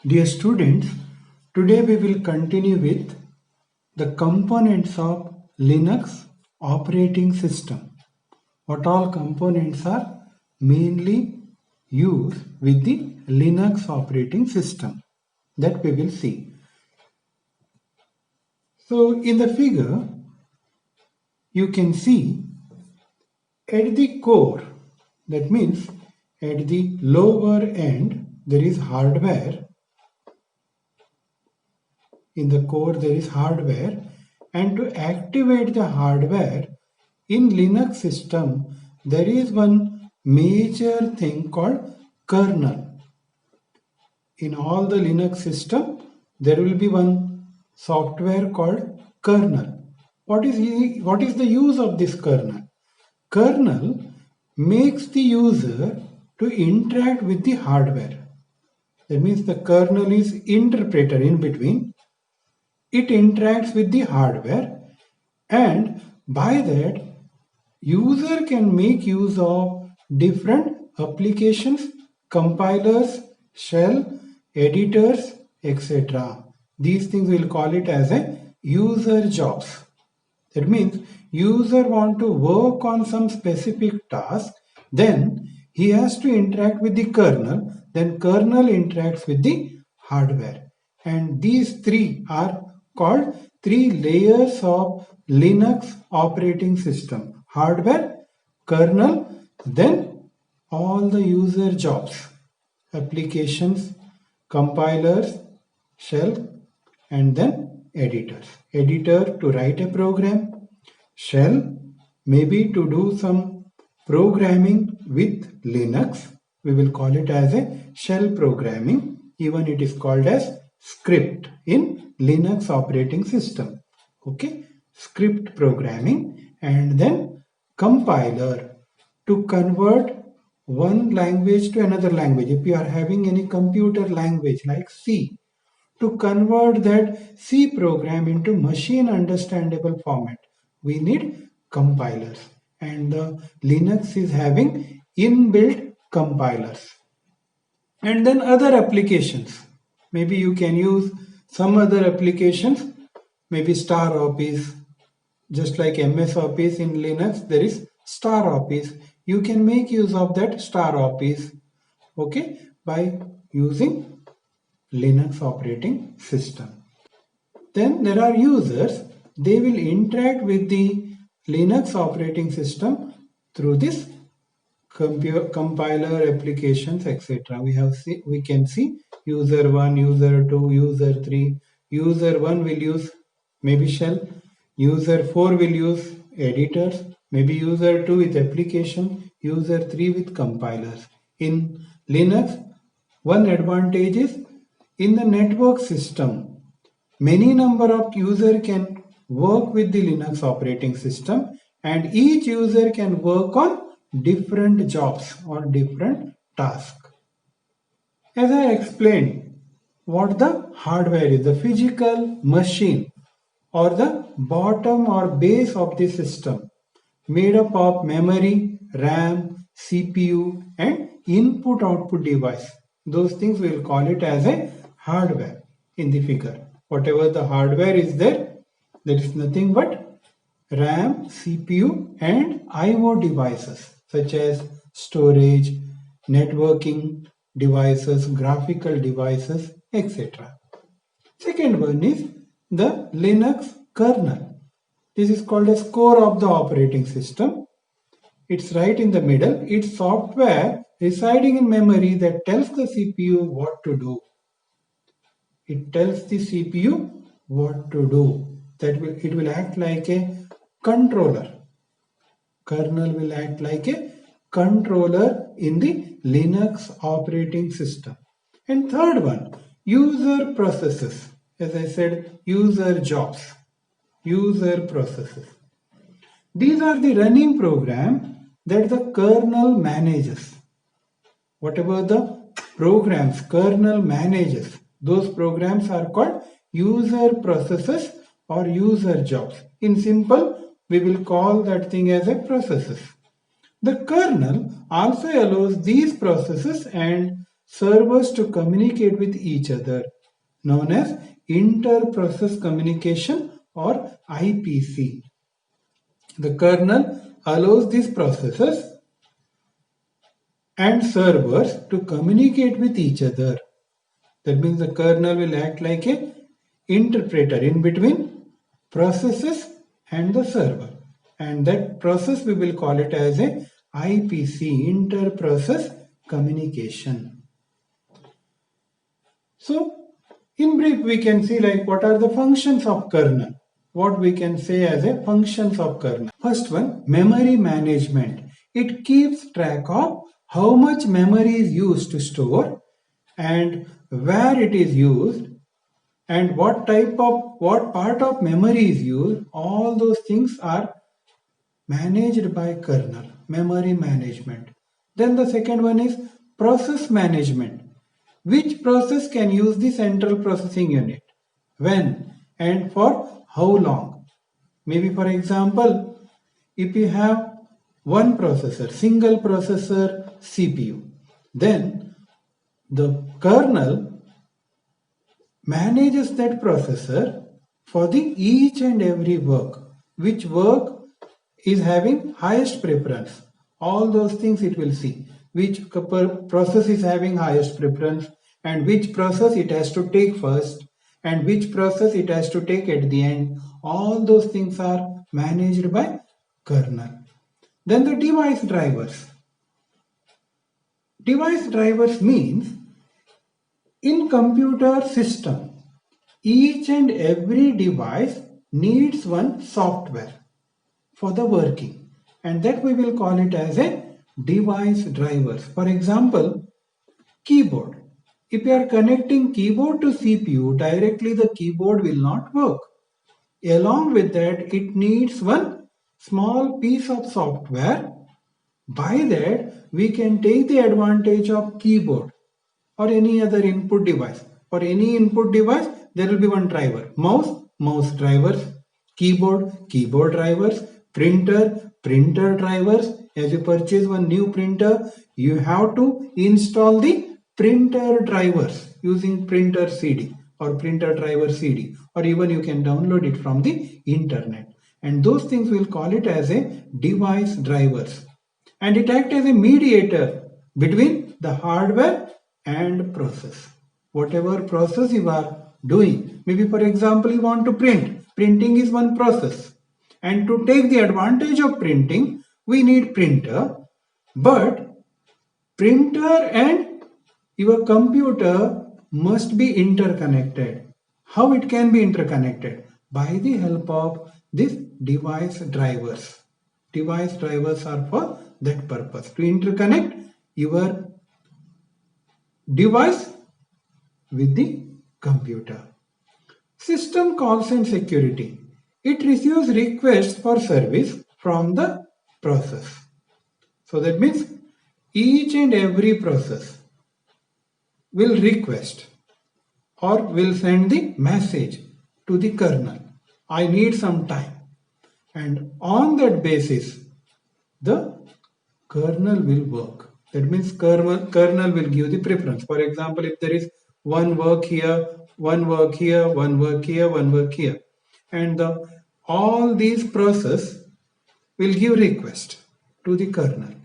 Dear students, today we will continue with the components of Linux operating system. What all components are mainly used with the Linux operating system, that we will see. So in the figure, you can see at the core, that means at the lower end, there is hardware. In the core there is hardware, and to activate the hardware in Linux system there is one major thing called kernel. In all the Linux system there will be one software called kernel. What is the use of this kernel? Kernel makes the user to interact with the hardware. That means the kernel is interpreter in between. It interacts with the hardware, and by that user can make use of different applications, compilers, shell, editors, etc. These things we'll call it as a user jobs. That means user want to work on some specific task, then he has to interact with the kernel, then kernel interacts with the hardware. And these three are called three layers of Linux operating system: hardware, kernel, then all the user jobs, applications, compilers, shell, and then editors. Editor to write a program, shell maybe to do some programming with Linux. We will call it as a shell programming. Even it is called as script in Linux operating system. Okay, script programming, and then compiler to convert one language to another language. If you are having any computer language like C, to convert that C program into machine understandable format, we need compilers. And the Linux is having inbuilt compilers. And then other applications. Maybe you can use some other applications, maybe Star Office, just like MS Office in Linux, there is Star Office. You can make use of that Star Office, okay, by using Linux operating system. Then there are users, they will interact with the Linux operating system through this compiler applications, etc. We can see user 1, user 2, user 3. User 1 will use maybe shell, user 4 will use editors, maybe user 2 with application, user 3 with compilers. In Linux, one advantage is in the network system, many number of user can work with the Linux operating system, and each user can work on different jobs or different tasks. As I explained, what the hardware is, the physical machine or the bottom or base of the system, made up of memory, RAM, CPU, and input-output device. Those things we will call it as a hardware in the figure. Whatever the hardware is there is nothing but RAM, CPU, and I/O devices such as storage, networking devices, graphical devices, etc. Second one is the Linux kernel. This is called as core of the operating system. It's right in the middle. It's software residing in memory that tells the CPU what to do. It tells the CPU what to do. It will act like a controller. Kernel will act like a controller in the Linux operating system. And third one, user processes. As I said, user jobs, user processes. These are the running program that the kernel manages. Whatever the programs kernel manages, those programs are called user processes or user jobs. In simple, we will call that thing as a processes. The kernel also allows these processes and servers to communicate with each other, known as inter-process communication or IPC. The kernel allows these processes and servers to communicate with each other. That means the kernel will act like a interpreter in between processes and the server. And that process we will call it as a IPC, inter-process communication. So, in brief, we can see like what are the functions of kernel. What we can say as a functions of kernel. First one, memory management. It keeps track of how much memory is used to store and where it is used and what part of memory is used. All those things are managed by kernel, memory management. Then the second one is process management. Which process can use the central processing unit? When and for how long? Maybe for example, if you have one processor, single processor CPU, then the kernel manages that processor for the each and every work. Which work is having highest preference? All those things it will see. Which process is having highest preference and which process it has to take first and which process it has to take at the end. All those things are managed by kernel. Then the device drivers. Device drivers means in computer system, each and every device needs one software for the working, and that we will call it as a device drivers. For example, keyboard. If you are connecting keyboard to CPU, directly the keyboard will not work. Along with that, it needs one small piece of software. By that, we can take the advantage of keyboard or any other input device. For any input device, there will be one driver. Mouse drivers. Keyboard drivers. Printer drivers. As you purchase one new printer, you have to install the printer drivers using printer CD or printer driver CD, or even you can download it from the internet. And those things we'll call it as a device drivers. And it acts as a mediator between the hardware and process. Whatever process you are doing, maybe for example you want to print. Printing is one process, and to take the advantage of printing we need printer, but printer and your computer must be interconnected. How it can be interconnected? By the help of these device drivers. Device drivers are for that purpose, to interconnect your device with the computer. System calls and security. It receives requests for service from the process. So that means each and every process will request or will send the message to the kernel. I need some time. And on that basis, the kernel will work. That means kernel will give the preference. For example, if there is one work here, one work here, one work here, one work here, and all these process will give request to the kernel.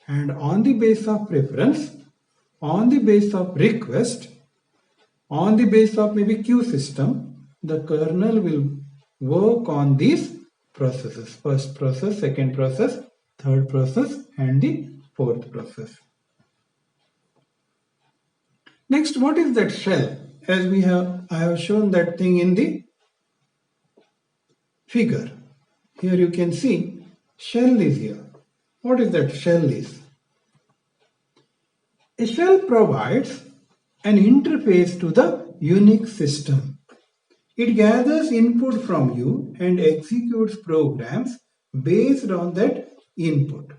And on the basis of preference, on the basis of request, on the basis of maybe queue system, the kernel will work on these processes. First process, second process, third process, and the fourth process. Next, what is that shell? As I have shown that thing in the figure. Here you can see shell is here. What is that shell is? A shell provides an interface to the Unix system. It gathers input from you and executes programs based on that input.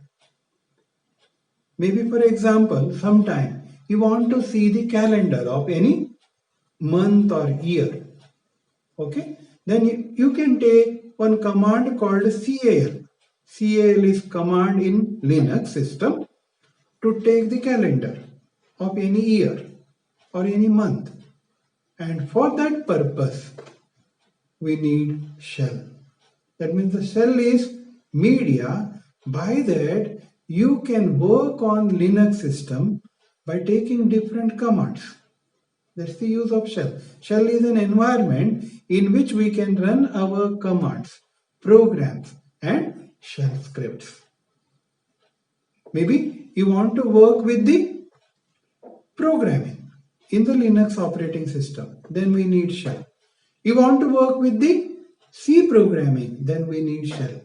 Maybe for example, sometime you want to see the calendar of any month or year. Okay, then you can take one command called CAL. CAL is command in Linux system to take the calendar. of any year or any month. And for that purpose, we need shell. That means the shell is media. By that, you can work on Linux system by taking different commands. That's the use of shell. Shell is an environment in which we can run our commands, programs, and shell scripts. Maybe you want to work with the programming in the Linux operating system, then we need shell. You want to work with the C programming, then we need shell.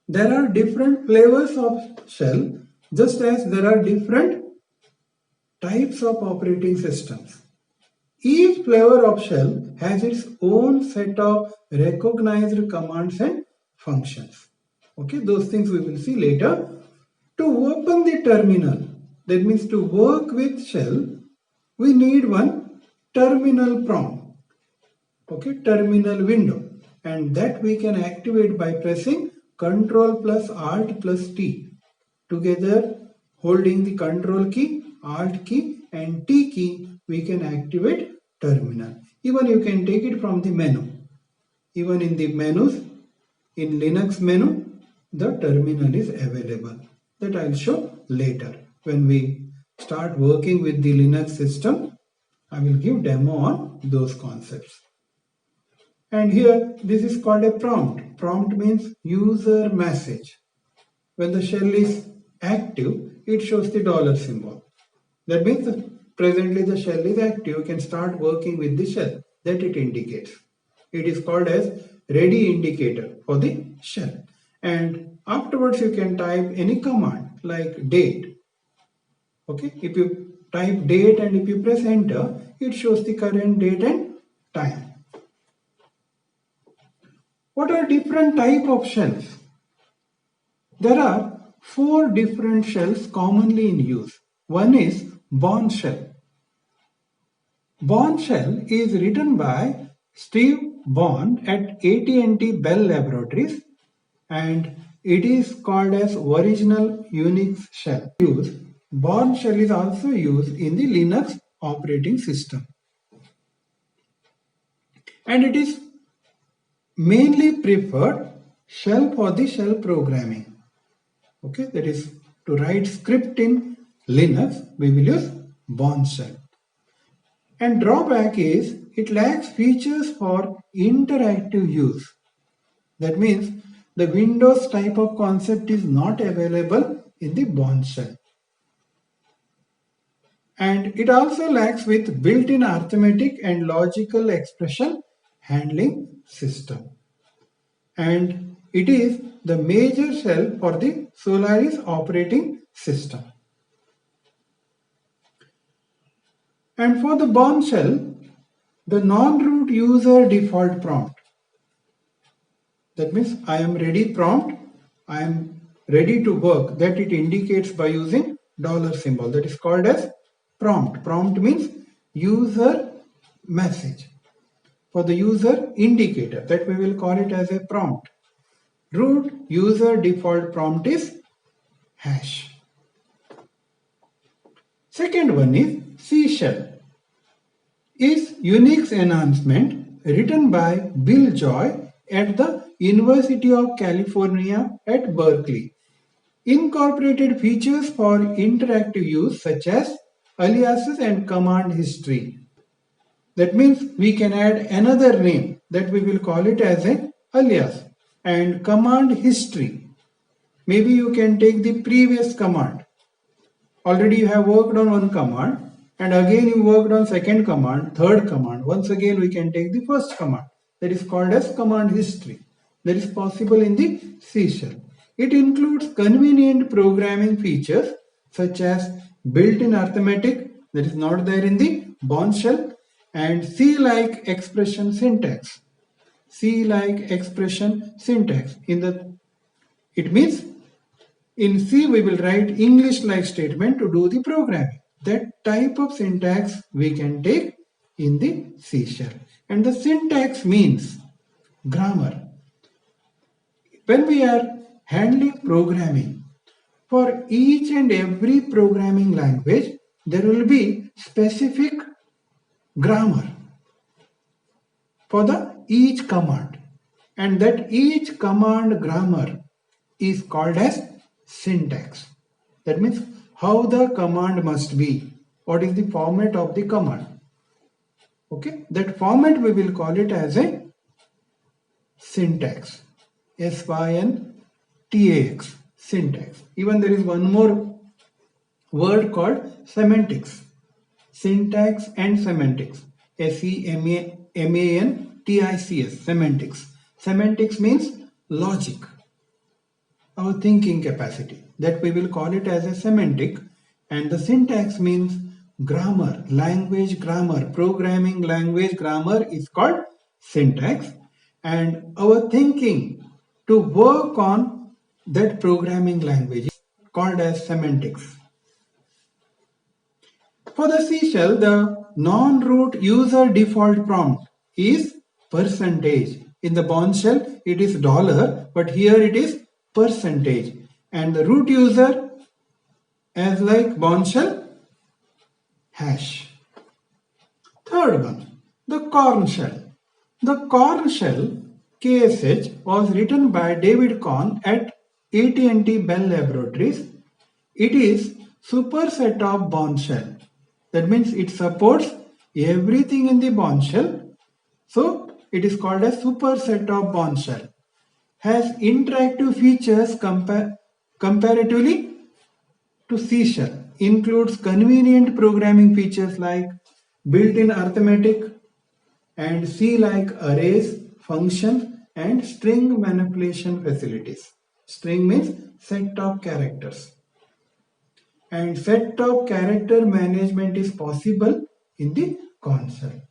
There are different flavors of shell, just as there are different types of operating systems. Each flavor of shell has its own set of recognized commands and functions. Okay, those things we will see later. To open the terminal, that means to work with shell, we need one terminal prompt. Okay, terminal window, and that we can activate by pressing Ctrl plus Alt plus T. Together, holding the Ctrl key, Alt key, and T key, we can activate terminal. Even you can take it from the menu. Even in the menus, in Linux menu, the terminal is available. That I'll show later. When we start working with the Linux system, I will give demo on those concepts. And here, this is called a prompt. Prompt means user message. When the shell is active, it shows the dollar symbol. That means presently the shell is active. You can start working with the shell that it indicates. It is called as ready indicator for the shell. And afterwards you can type any command like date. Okay, if you type date and if you press enter, it shows the current date and time. What are different type of shells? There are 4 different shells commonly in use. One is Bourne shell. Bourne shell is written by Steve Bourne at AT&T Bell Laboratories, and it is called as original Unix shell. Bourne shell is also used in the Linux operating system, and it is mainly preferred shell for the shell programming. Okay, that is to write script in Linux, we will use Bourne shell. And drawback is it lacks features for interactive use. That means the Windows type of concept is not available in the Bourne shell. And it also lacks with built-in arithmetic and logical expression handling system. And it is the major shell for the Solaris operating system. And for the Bourne shell, the non-root user default prompt. That means I am ready prompt, I am ready to work, that it indicates by using dollar symbol. That is called as prompt. Prompt means user message. For the user indicator, that we will call it as a prompt. Root user default prompt is hash. Second one is C shell. Is Unix enhancement written by Bill Joy at the University of California at Berkeley. Incorporated features for interactive use such as aliases and command history. That means we can add another name that we will call it as an alias, and command history. Maybe you can take the previous command. Already you have worked on one command and again you worked on second command, third command. Once again we can take the first command. That is called as command history. That is possible in the C shell. It includes convenient programming features such as built-in arithmetic that is not there in the Bourne shell, and C-like expression syntax. C-like expression syntax. It means in C we will write English-like statement to do the programming. That type of syntax we can take in the C shell. And the syntax means grammar. When we are handling programming, for each and every programming language, there will be specific grammar for the each command, and that each command grammar is called as syntax. That means how the command must be, what is the format of the command. Okay, that format we will call it as a syntax. syntax, syntax. Even there is one more word called semantics. Syntax and semantics. semantics. Semantics. Semantics means logic, our thinking capacity. That we will call it as a semantic. And the syntax means grammar, language grammar, programming language grammar is called syntax. And our thinking to work on that programming language is called as semantics. For the C shell, the non-root user default prompt is percentage. In the Bourne shell, it is dollar, but here it is percentage. And the root user, as like Bourne shell, hash. Third one, the Korn shell. The Korn shell, KSH, was written by David Korn at AT&T Bell Laboratories. It is superset of Bourne shell. That means it supports everything in the Bourne shell. So it is called a superset of Bourne shell. Has interactive features comparatively to C shell. Includes convenient programming features like built-in arithmetic and C-like arrays, functions, and string manipulation facilities. String means set of characters. And set of character management is possible in the console.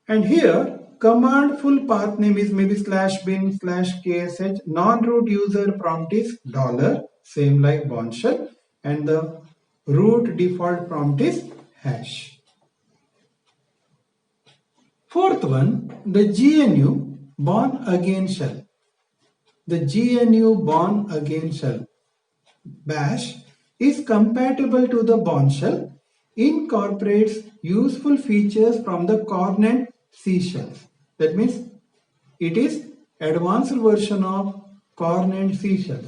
And here command full path name is maybe /bin/ksh. Non-root user prompt is $, same like Bourne shell, and the root default prompt is hash. Fourth one, the GNU Bourne Again shell. The GNU Bourne Again shell bash is compatible to the Bourne shell, incorporates useful features from the Korn and C shells. That means it is advanced version of Korn and C shells.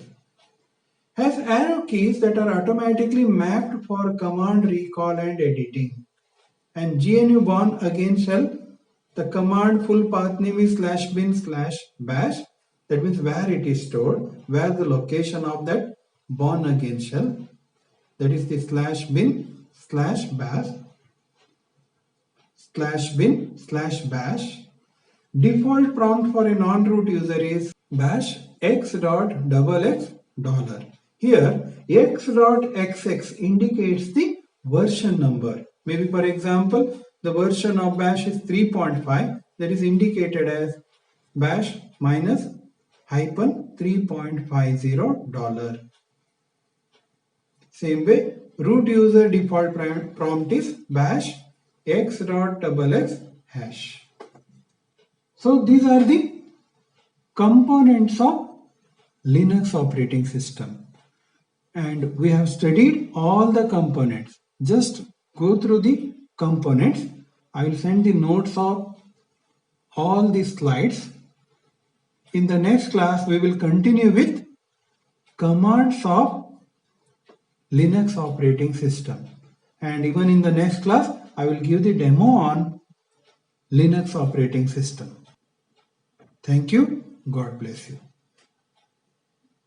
Has arrow keys that are automatically mapped for command recall and editing. And GNU Bourne Again shell, the command full path name is /bin/bash. That means where it is stored, where the location of that Bourne Again shell. That is the /bin/bash. Default prompt for a non-root user is bash x.xx $. Here x.xx indicates the version number. Maybe for example, the version of bash is 3.5, that is indicated as bash minus -3.50 $. Same way, root user default prompt is bash x.xx hash. So these are the components of Linux operating system, and we have studied all the components. Just go through the components. I will send the notes of all these slides. In the next class, we will continue with commands of Linux operating system. And even in the next class, I will give the demo on Linux operating system. Thank you. God bless you.